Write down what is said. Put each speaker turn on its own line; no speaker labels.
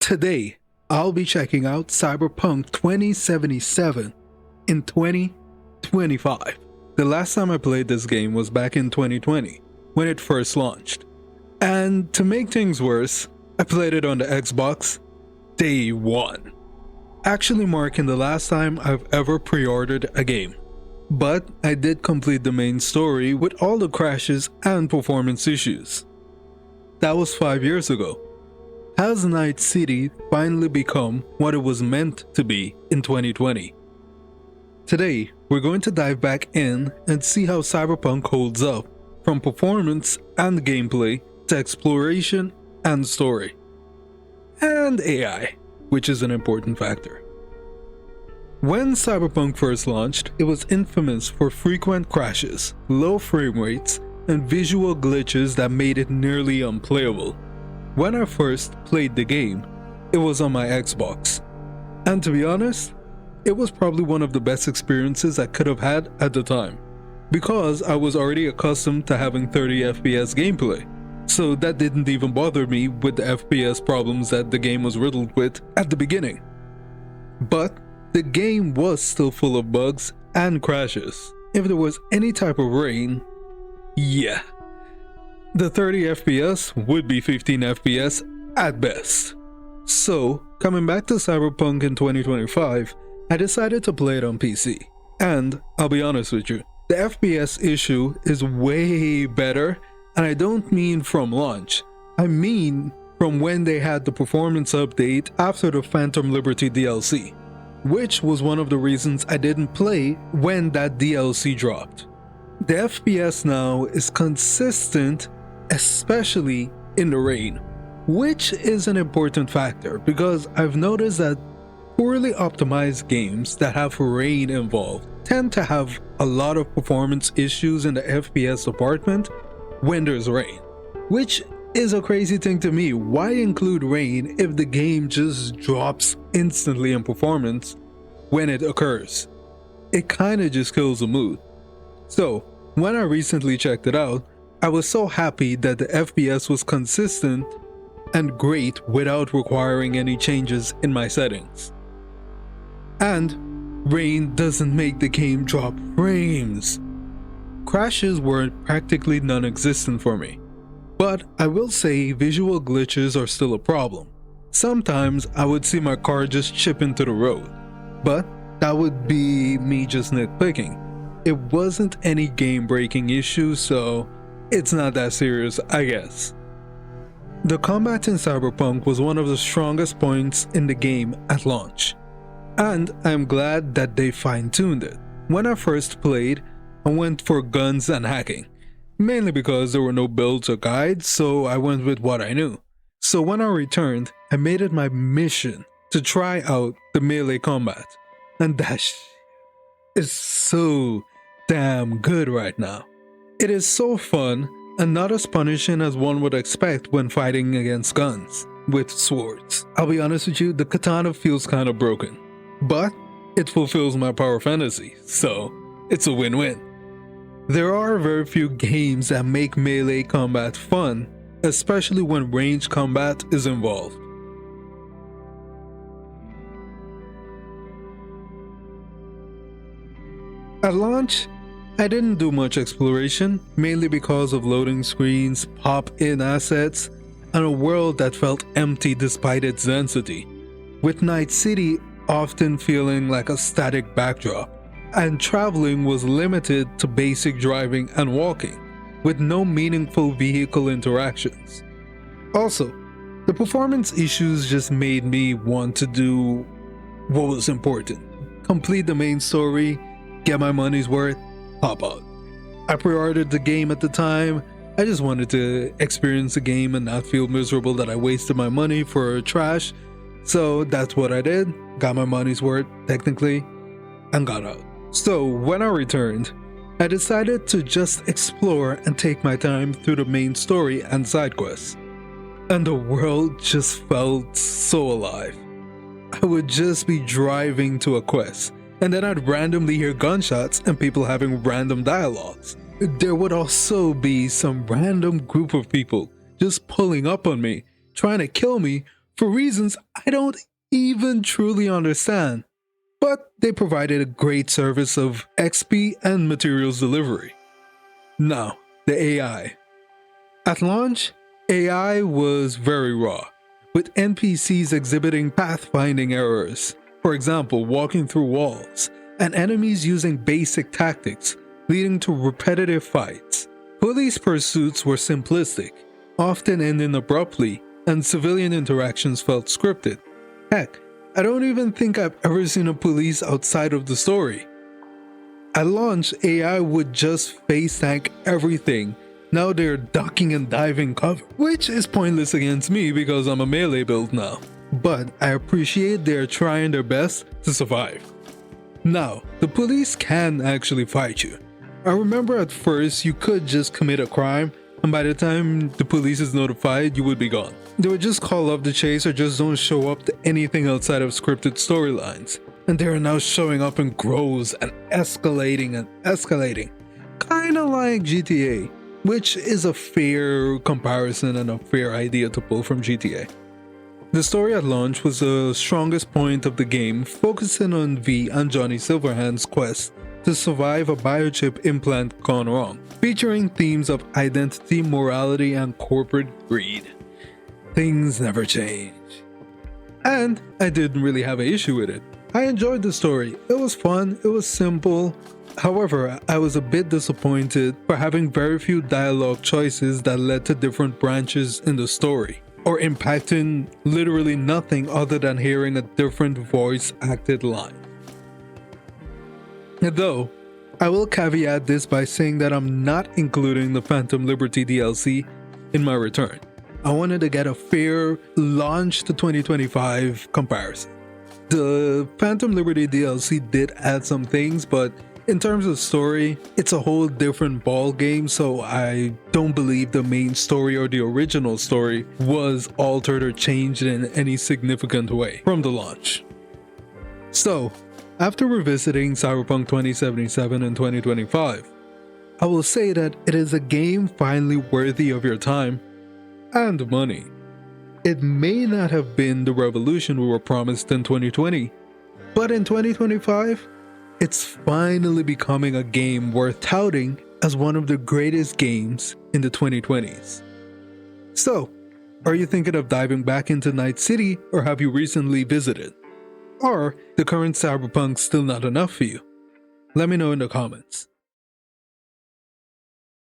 Today, I'll be checking out Cyberpunk 2077 in 2025. The last time I played this game was back in 2020, when it first launched. And to make things worse, I played it on the Xbox day one, actually marking the last time I've ever pre-ordered a game. But I did complete the main story with all the crashes and performance issues. That was 5 years ago. Has Night City finally become what it was meant to be in 2020? Today, we're going to dive back in and see how Cyberpunk holds up, from performance and gameplay to exploration and story. And AI, which is an important factor. When Cyberpunk first launched, it was infamous for frequent crashes, low frame rates, and visual glitches that made it nearly unplayable. When I first played the game, it was on my Xbox. And to be honest, it was probably one of the best experiences I could have had at the time, because I was already accustomed to having 30 FPS gameplay, so that didn't even bother me with the FPS problems that the game was riddled with at the beginning. But the game was still full of bugs and crashes. If there was any type of rain, yeah, the 30 FPS would be 15 FPS at best. So, coming back to Cyberpunk in 2025, I decided to play it on PC. And I'll be honest with you, the FPS issue is way better, and I don't mean from launch. I mean from when they had the performance update after the Phantom Liberty DLC, which was one of the reasons I didn't play when that DLC dropped. The FPS now is consistent, especially in the rain, which is an important factor because I've noticed that poorly optimized games that have rain involved tend to have a lot of performance issues in the FPS department when there's rain, which is a crazy thing to me. Why include rain if the game just drops instantly in performance when it occurs? It kinda just kills the mood. So, when I recently checked it out, I was so happy that the FPS was consistent and great without requiring any changes in my settings. And rain doesn't make the game drop frames. Crashes were practically non-existent for me. But I will say visual glitches are still a problem. Sometimes I would see my car just chip into the road, but that would be me just nitpicking. It wasn't any game-breaking issue, so it's not that serious, I guess. The combat in Cyberpunk was one of the strongest points in the game at launch, and I'm glad that they fine-tuned it. When I first played, I went for guns and hacking, mainly because there were no builds or guides, so I went with what I knew. So when I returned, I made it my mission to try out the melee combat, and that is so damn good right now. It is so fun and not as punishing as one would expect when fighting against guns with swords. I'll be honest with you, the katana feels kind of broken, but it fulfills my power fantasy, so it's a win-win. There are very few games that make melee combat fun, especially when ranged combat is involved. At launch, I didn't do much exploration, mainly because of loading screens, pop-in assets, and a world that felt empty despite its density, with Night City often feeling like a static backdrop, and traveling was limited to basic driving and walking, with no meaningful vehicle interactions. Also, the performance issues just made me want to do what was important: complete the main story, get my money's worth, pop out. I pre-ordered the game at the time. I just wanted to experience the game and not feel miserable that I wasted my money for trash. So that's what I did, got my money's worth technically, and got out. So when I returned, I decided to just explore and take my time through the main story and side quests. And the world just felt so alive. I would just be driving to a quest, and then I'd randomly hear gunshots and people having random dialogues. There would also be some random group of people just pulling up on me, trying to kill me for reasons I don't even truly understand. But they provided a great service of XP and materials delivery. Now, the AI. At launch, AI was very raw, with NPCs exhibiting pathfinding errors, for example, walking through walls, and enemies using basic tactics, leading to repetitive fights. Police pursuits were simplistic, often ending abruptly, and civilian interactions felt scripted. Heck, I don't even think I've ever seen a police outside of the story. At launch, AI would just face tank everything. Now they're ducking and diving cover, which is pointless against me because I'm a melee build now. But I appreciate they're trying their best to survive. Now, the police can actually fight you. I remember at first you could just commit a crime, and by the time the police is notified, you would be gone. They would just call off the chase or just don't show up to anything outside of scripted storylines. And they are now showing up in groves and escalating. Kinda like GTA, which is a fair comparison and a fair idea to pull from GTA. The story at launch was the strongest point of the game, focusing on V and Johnny Silverhand's quest to survive a biochip implant gone wrong, featuring themes of identity, morality, and corporate greed. Things never change. And I didn't really have an issue with it. I enjoyed the story. It was fun, it was simple. However, I was a bit disappointed for having very few dialogue choices that led to different branches in the story, or impacting literally nothing other than hearing a different voice acted line. Though, I will caveat this by saying that I'm not including the Phantom Liberty DLC in my return. I wanted to get a fair launch to 2025 comparison. The Phantom Liberty DLC did add some things, but in terms of story, it's a whole different ball game, so I don't believe the main story or the original story was altered or changed in any significant way from the launch. So, after revisiting Cyberpunk 2077 and 2025, I will say that it is a game finally worthy of your time and money. It may not have been the revolution we were promised in 2020, but in 2025, it's finally becoming a game worth touting as one of the greatest games in the 2020s. So, are you thinking of diving back into Night City, or have you recently visited? Or the current Cyberpunk still not enough for you? Let me know in the comments.